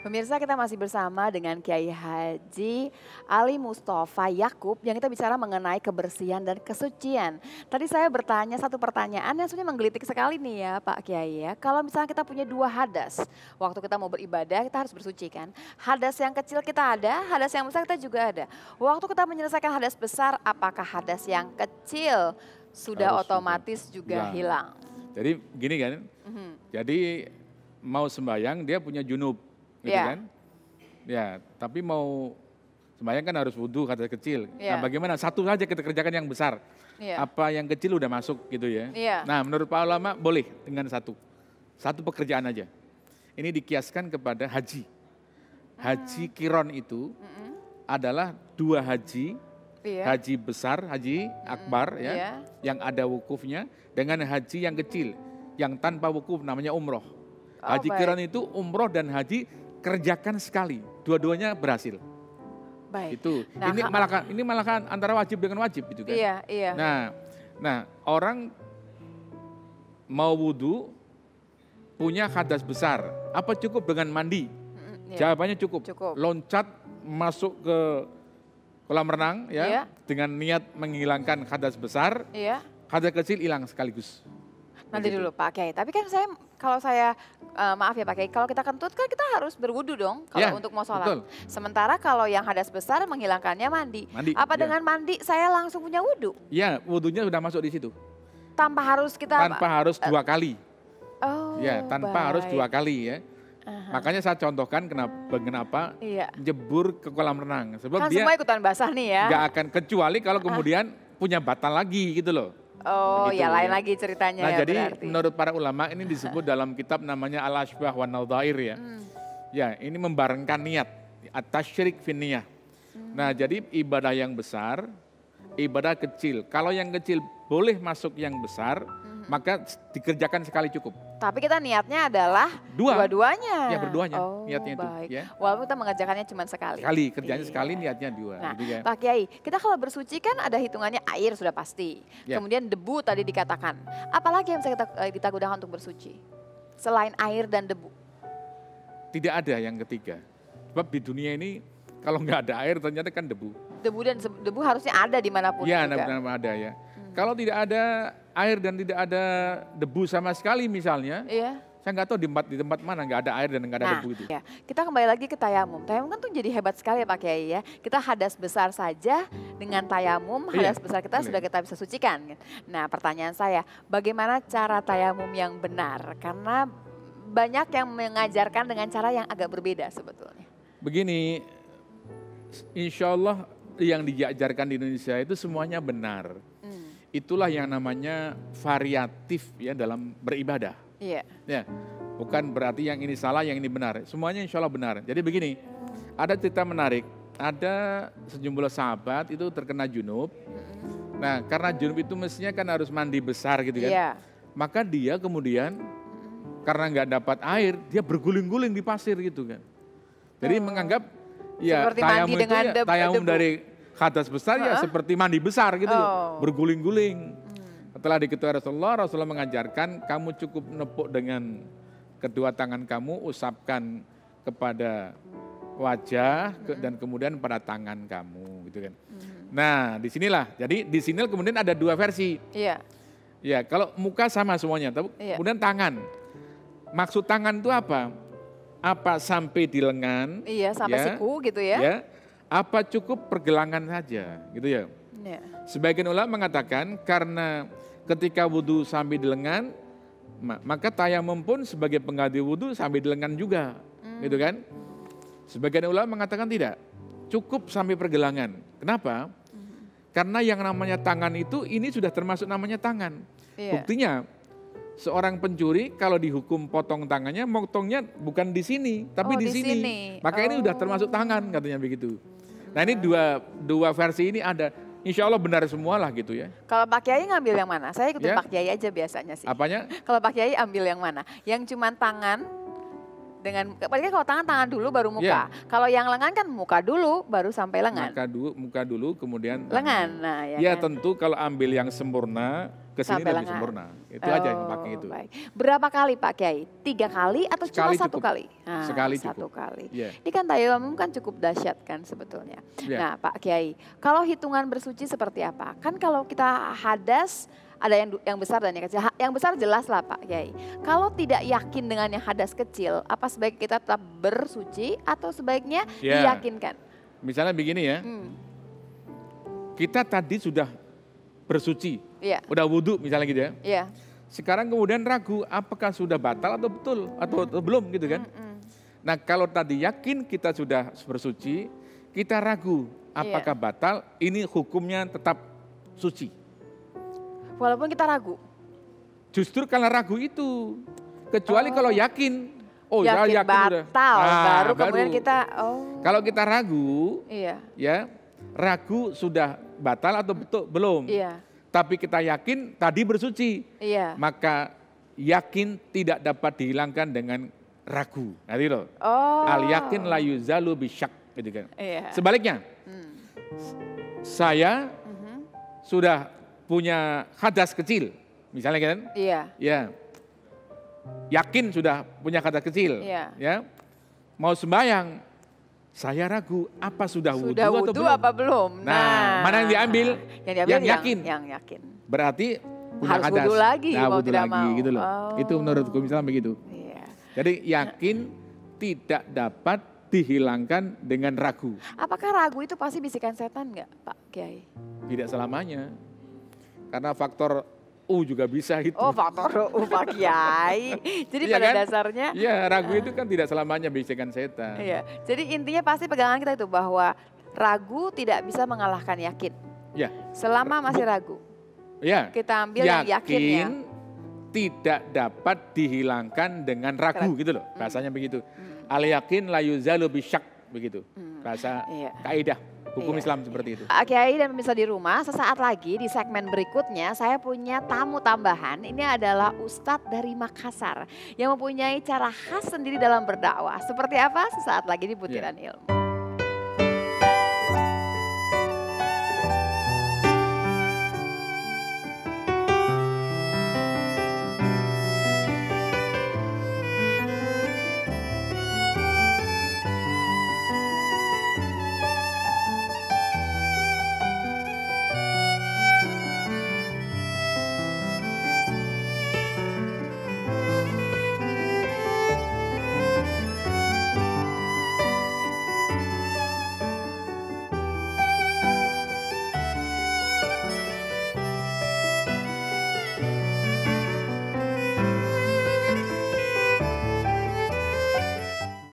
Pemirsa, kita masih bersama dengan Kiai Haji Ali Mustafa Yakub yang kita bicara mengenai kebersihan dan kesucian. Tadi saya bertanya satu pertanyaan yang sebenarnya menggelitik sekali nih ya Pak Kiai ya. Kalau misalnya kita punya dua hadas, waktu kita mau beribadah kita harus bersuci kan. Hadas yang kecil kita ada, hadas yang besar kita juga ada. Waktu kita menyelesaikan hadas besar, apakah hadas yang kecil sudah Harus otomatis juga hilang? Jadi gini kan, jadi mau sembahyang dia punya junub, gitu kan? Ya, tapi mau sembahyang kan harus wudhu kata kecil. Nah bagaimana? Satu saja kita kerjakan yang besar. Apa yang kecil udah masuk gitu ya. Nah menurut para ulama boleh dengan satu pekerjaan aja. Ini dikiaskan kepada haji. Haji kiron itu adalah dua haji. Haji besar, haji akbar ya, yang ada wukufnya, dengan haji yang kecil, yang tanpa wukuf namanya umroh. Haji kiron itu umroh dan haji kerjakan sekali, dua-duanya berhasil. Itu, ini malah antara wajib dengan wajib itu kan. Nah orang mau wudhu punya hadas besar, apa cukup dengan mandi? Jawabannya cukup. Loncat masuk ke kolam renang ya, dengan niat menghilangkan hadas besar, hadas kecil hilang sekaligus. Nanti dulu Pak Kiai, tapi kan kalau saya maaf ya Pak Kiai, kalau kita kentut kan kita harus berwudu dong kalau untuk mau sholat. Betul. Sementara kalau yang hadas besar menghilangkannya mandi. Apa dengan mandi saya langsung punya wudu? Ya, wudunya sudah masuk di situ. Tanpa harus harus dua kali. Tanpa harus dua kali ya. Makanya saya contohkan kenapa jebur ke kolam renang. Sebab kan dia semua ikutan basah nih ya. Gak akan kecuali kalau kemudian punya batal lagi gitu loh. Begitu, ya lain lagi ceritanya nah, ya jadi berarti. Menurut para ulama ini disebut dalam kitab namanya Al-Ashbah wa Nadhair ya. Ya ini membarengkan niat. At-tasyrik fin niyah. Nah jadi ibadah yang besar, ibadah kecil. Kalau yang kecil boleh masuk yang besar, maka dikerjakan sekali cukup. Tapi kita niatnya adalah dua-duanya. Ya berduanya, niatnya itu. Ya. Walaupun kita mengerjakannya cuma sekali. Kerjanya sekali, niatnya dua. Nah, gitu ya. Pak Kiai, kita kalau bersuci kan ada hitungannya air sudah pasti. Kemudian debu tadi dikatakan. Apalagi yang bisa kita gunakan untuk bersuci? Selain air dan debu. Tidak ada yang ketiga. Sebab di dunia ini kalau nggak ada air ternyata kan debu. Debu harusnya ada dimanapun juga. Iya, ada ya. Kalau tidak ada air dan tidak ada debu sama sekali misalnya, saya nggak tahu di tempat mana nggak ada air dan nggak ada debu itu. Kita kembali lagi ke tayamum. Tayamum kan tuh jadi hebat sekali ya Pak Kiai ya. Kita hadas besar saja dengan tayamum, hadas besar kita sudah kita bisa sucikan. Nah pertanyaan saya, bagaimana cara tayamum yang benar? Karena banyak yang mengajarkan dengan cara yang agak berbeda sebetulnya. Begini, insya Allah yang diajarkan di Indonesia itu semuanya benar. Itulah yang namanya variatif ya dalam beribadah. Ya, bukan berarti yang ini salah, yang ini benar. Semuanya insya Allah benar. Jadi begini, ada cerita menarik. Ada sejumlah sahabat itu terkena junub. Nah, karena junub itu mestinya kan harus mandi besar gitu kan. Maka dia kemudian karena nggak dapat air, dia berguling-guling di pasir gitu kan. Jadi menganggap ya tayamum itu ya, tayamum dari hadas besar ya seperti mandi besar gitu berguling-guling. Setelah diketahui Rasulullah mengajarkan kamu cukup nepuk dengan kedua tangan kamu, usapkan kepada wajah dan kemudian pada tangan kamu gitu kan. Nah disinilah, jadi di sini kemudian ada dua versi. Ya kalau muka sama semuanya, tapi kemudian tangan. Maksud tangan itu apa? Apa sampai di lengan? Sampai siku gitu ya. Apa cukup pergelangan saja gitu ya. Sebagian ulama mengatakan karena ketika wudhu sampai di lengan, maka tayamum pun sebagai pengganti wudhu sampai di lengan juga gitu kan. Sebagian ulama mengatakan tidak, cukup sampai pergelangan. Kenapa? Karena yang namanya tangan itu ini sudah termasuk namanya tangan. Buktinya seorang pencuri kalau dihukum potong tangannya, potongnya bukan di sini, tapi di sini. Maka ini sudah termasuk tangan katanya begitu. Nah ini dua versi ini ada, insya Allah benar semua lah gitu ya. Kalau Pak Kiai ngambil yang mana? Saya ikutin Pak Kiai aja biasanya sih. Apanya? Kalau Pak Kiai ambil yang mana? Yang cuma tangan Dengan apalagi kalau tangan dulu baru muka. Ya. Kalau yang lengan kan muka dulu baru sampai lengan. Muka dulu kemudian lengan. Nah, ya kan? Tentu kalau ambil yang sempurna ke sini lebih sempurna. Itu aja yang pakai itu. Baik. Berapa kali Pak Kiai? 3 kali atau cuma sekali 1 cukup. kali? Nah, sekali cukup. 1 kali. Yeah. Ini kan tayamum kan cukup dahsyat kan sebetulnya. Yeah. Nah Pak Kiai, kalau hitungan bersuci seperti apa? Kan kalau kita hadas ada yang besar dan yang kecil. Yang besar jelas lah Pak Kiai. Kalau tidak yakin dengan yang hadas kecil, apa sebaiknya kita tetap bersuci atau sebaiknya diyakinkan? Misalnya begini ya, kita tadi sudah bersuci, udah wudhu misalnya gitu ya. Sekarang kemudian ragu apakah sudah batal atau betul atau belum gitu kan. Nah kalau tadi yakin kita sudah bersuci, kita ragu apakah batal, ini hukumnya tetap suci. Walaupun kita ragu? Justru karena ragu itu, kecuali kalau yakin. Yakin batal, baru kemudian kita, Kalau kita ragu, ya ragu sudah batal atau betul belum. Tapi kita yakin tadi bersuci, maka yakin tidak dapat dihilangkan dengan ragu. Nanti loh, al yakin la yuzalu bisyak, gitu kan. Sebaliknya, saya sudah punya hadas kecil, misalnya kan? Ya, yakin sudah punya hadas kecil, ya. Mau sembahyang, saya ragu apa sudah wudhu atau belum? Apa belum? Nah, mana yang diambil? Yang yakin. Yang yakin. Berarti punya harus hadas. Wudhu lagi, nah, mau wudhu tidak lagi mau. Gitu loh. Itu menurut hukum Islam begitu. Jadi yakin tidak dapat dihilangkan dengan ragu. Apakah ragu itu pasti bisikan setan nggak Pak Kiai? Tidak selamanya. Karena faktor U juga bisa itu. Faktor U Pak Kiai. Jadi pada dasarnya. Iya, ragu itu kan tidak selamanya bisikan setan. Iya. Jadi intinya pasti pegangan kita itu bahwa ragu tidak bisa mengalahkan yakin. Ya. Selama masih ragu. Ya. Kita ambil yang yakinnya. Tidak dapat dihilangkan dengan ragu gitu loh. Bahasanya begitu. Al yakin la yuzalu bisyak begitu. Bahasa kaidah. Hukum Islam seperti itu. Kiai dan pemirsa di rumah, sesaat lagi di segmen berikutnya saya punya tamu tambahan. Ini adalah Ustadz dari Makassar yang mempunyai cara khas sendiri dalam berdakwah. Seperti apa? Sesaat lagi di Butiran Ilmu.